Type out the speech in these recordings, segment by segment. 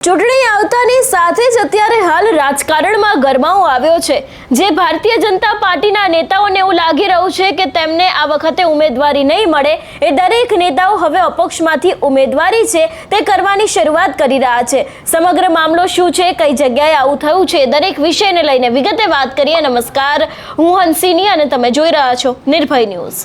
ચૂંટણી આવતાની સાથે જ અત્યારે હાલ રાજકારણમાં ગરમાવો આવ્યો છે, જે ભારતીય જનતા પાર્ટીના નેતાઓને એવું લાગી રહ્યું છે કે તેમને આ વખતે ઉમેદવારી નહીં મળે। એ દરેક નેતાઓ હવે અપક્ષમાંથી ઉમેદવારી છે તે કરવાની શરૂઆત કરી રહ્યા છે। સમગ્ર મામલો શું છે, કઈ જગ્યાએ આવું થયું છે, દરેક વિષયને લઈને વિગતે વાત કરીએ। નમસ્કાર, હું હંસિની અને તમે જોઈ રહ્યા છો નિર્ભય ન્યૂઝ।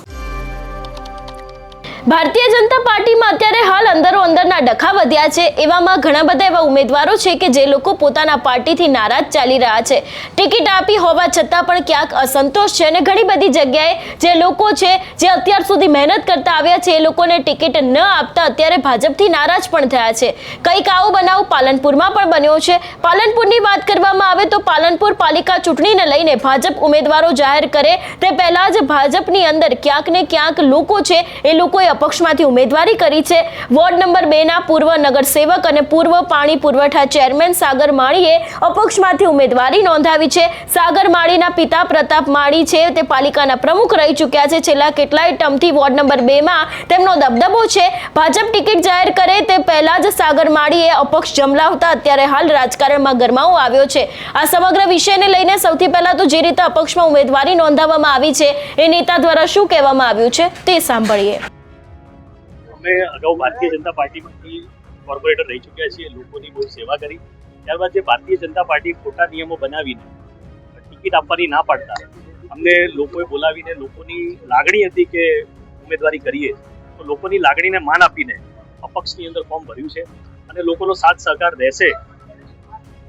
ભારતીય જનતા પાર્ટીમાં અત્યારે હાલ અંદરના ડખા વધ્યા છે। એવામાં ઘણા બધા એવા ઉમેદવારો છે કે જે લોકો પોતાના પાર્ટીથી નારાજ ચાલી રહ્યા છે। ટિકિટ આપી હોવા છતાં પણ ક્યાંક અસંતોષ છે અને ઘણી બધી જગ્યાએ જે લોકો છે જે અત્યાર સુધી મહેનત કરતા આવ્યા છે એ લોકોને ટિકિટ ન આપતા અત્યારે ભાજપથી નારાજ પણ થયા છે। કંઈક આવો બનાવ પાલનપુરમાં પણ બન્યો છે। પાલનપુરની વાત કરવામાં આવે તો પાલનપુર પાલિકા ચૂંટણીને લઈને ભાજપ ઉમેદવારો જાહેર કરે તે પહેલા જ ભાજપની અંદર ક્યાંક ને ક્યાંક લોકો છે એ લોકોએ અપક્ષમાંથી ઉમેદવારી કરી છે। વોર્ડ નંબર 2 ના પૂર્વ નગરસેવક અને પૂર્વ પાણી પુરવઠા ચેરમેન સાગર માળીએ અપક્ષમાંથી ઉમેદવારી નોંધાવી છે। સાગર માળીના પિતા પ્રતાપ માળી છે તે પાલિકાના પ્રમુખ રહી ચૂક્યા છે। છેલ્લા કેટલાય ટર્મથી વોર્ડ નંબર 2 માં તેમનો દબદબો છે। ભાજપ ટિકિટ જાહેર કરે તે પહેલા જ સાગર માળીએ અપક્ષ જમલાવતા અત્યારે હાલ રાજકારણમાં ગરમાવો આવ્યો છે। આ સમગ્ર વિષયને લઈને સૌથી પહેલા તો જે રીતે અપક્ષમાં ઉમેદવારી નોંધાવવામાં આવી છે એ નેતા દ્વારા શું કહેવામાં આવ્યું છે તે સાંભળીએ। અગાઉ ભારતીય જનતા પાર્ટીમાંથી કોર્પોરેટર રહી ચૂક્યા છીએ, લોકોની બહુ સેવા કરી। ત્યારબાદ જે ભારતીય જનતા પાર્ટી ખોટા નિયમો બનાવીને ટિકિટ આપવાની ના પાડતા અમને લોકોએ બોલાવીને લોકોની લાગણી હતી કે ઉમેદવારી કરીએ, તો લોકોની લાગણીને માન આપીને અપક્ષની અંદર ફોર્મ ભર્યું છે અને લોકોનો સાથ સહકાર રહેશે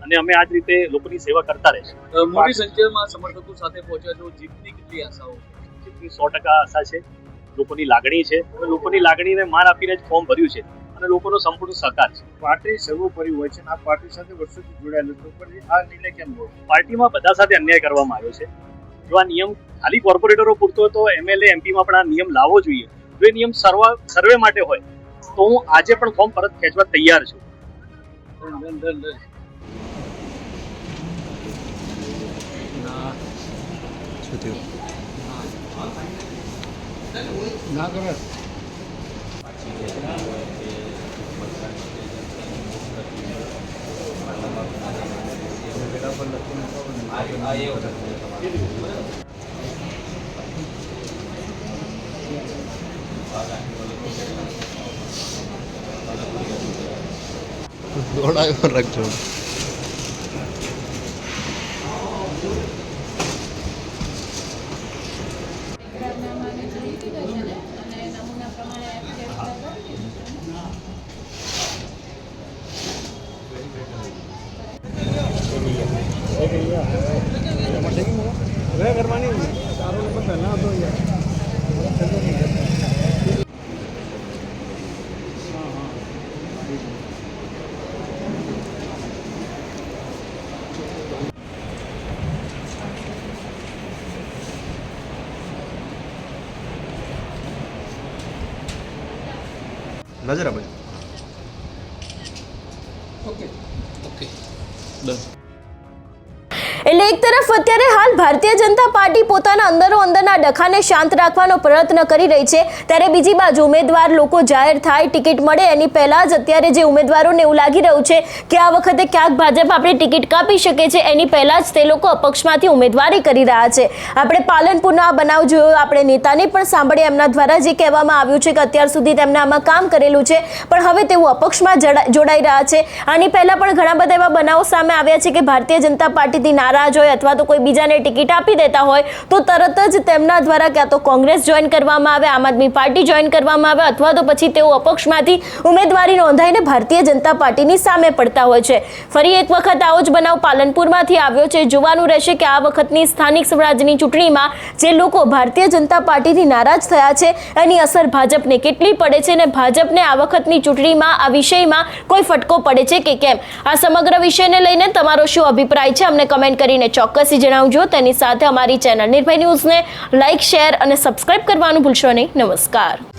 અને અમે આ જ રીતે લોકોની સેવા કરતા રહીશું। મોટી સંખ્યામાં સમર્થકો સાથે પહોંચ્યા છો, જીતની કેટલી આશાઓ? જીતની 100% આશા છે। લોકોની લાગણી છે અને લોકોની લાગણીને માન આપીને જ ફોર્મ ભર્યું છે અને લોકોનો સંપૂર્ણ સહકાર છે। પાર્ટી સર્વોપરી હોય છે, આ પાર્ટી સાથે વર્ષોથી જોડાયેલું છે, પણ આ નિર્ણય કેમ લો? પાર્ટીમાં બધા સાથે અન્યાય કરવામાં આવ્યો છે। જો આ નિયમ ખાલી કોર્પોરેટરો પૂરતો તો એમએલએ એમપીમાં પણ આ નિયમ લાવવો જોઈએ। જો એ નિયમ સર્વે માટે હોય તો હું આજે પણ ફોર્મ પરત ખેંચવા તૈયાર છું। ના કરે દોડાયો રાખજો। નજર આપજો। Okay done. એટલે એક તરફ અત્યારે હાલ ભારતીય જનતા પાર્ટી પોતાના અંદરના ડખાને શાંત રાખવાનો પ્રયત્ન કરી રહી છે, ત્યારે બીજી બાજુ ઉમેદવાર લોકો જાહેર થાય, ટિકિટ મળે એની પહેલા જ અત્યારે જે ઉમેદવારોને એવું લાગી રહ્યું છે કે આ વખતે ક્યાંક ભાજપ આપણી ટિકિટ કાપી શકે છે, એની પહેલા જ તે લોકો અપક્ષમાંથી ઉમેદવારી કરી રહ્યા છે। આપણે પાલનપુરનો આ બનાવ જોયો, આપણે નેતાને પણ સાંભળ્યા, એમના દ્વારા જે કહેવામાં આવ્યું છે કે અત્યાર સુધી તેમણે આમાં કામ કરેલું છે પણ હવે તેઓ અપક્ષમાં જોડાઈ રહ્યા છે। આની પહેલા પણ ઘણા બધા એવા બનાવો સામે આવ્યા છે કે ભારતીય જનતા પાર્ટીથી નારાજ હોય અથવા તો કોઈ બીજાને ટિકિટ આપી દેતા હોય તો તરત જ તેમના દ્વારા ક્યાં તો કોંગ્રેસ જોઈન કરવામાં આવે, આમ આદમી પાર્ટી જોઈન કરવામાં આવે અથવા તો પછી તેઓ અપક્ષમાંથી ઉમેદવારી નોંધાઈને ભારતીય જનતા પાર્ટીની સામે પડતા હોય છે। ફરી એક વખત આવો જ બનાવ પાલનપુરમાંથી આવ્યો છે। જોવાનું રહેશે કે આ વખતની સ્થાનિક સ્વરાજની ચૂંટણીમાં જે લોકો ભારતીય જનતા પાર્ટીથી નારાજ થયા છે એની અસર ભાજપને કેટલી પડે છે અને ભાજપને આ વખતની ચૂંટણીમાં આ વિષયમાં કોઈ ફટકો પડે છે કે કેમ, આ સમગ્ર વિષયને લઈને તમારો શું અભિપ્રાય છે અમને કમેન્ટ કરીને ચોક્કસથી જણાવજો। તેની સાથે અમારી ચેનલ નિર્ભય ન્યૂઝને લાઇક, શેર અને સબસ્ક્રાઇબ કરવાનું ભૂલશો નહીં। નમસ્કાર।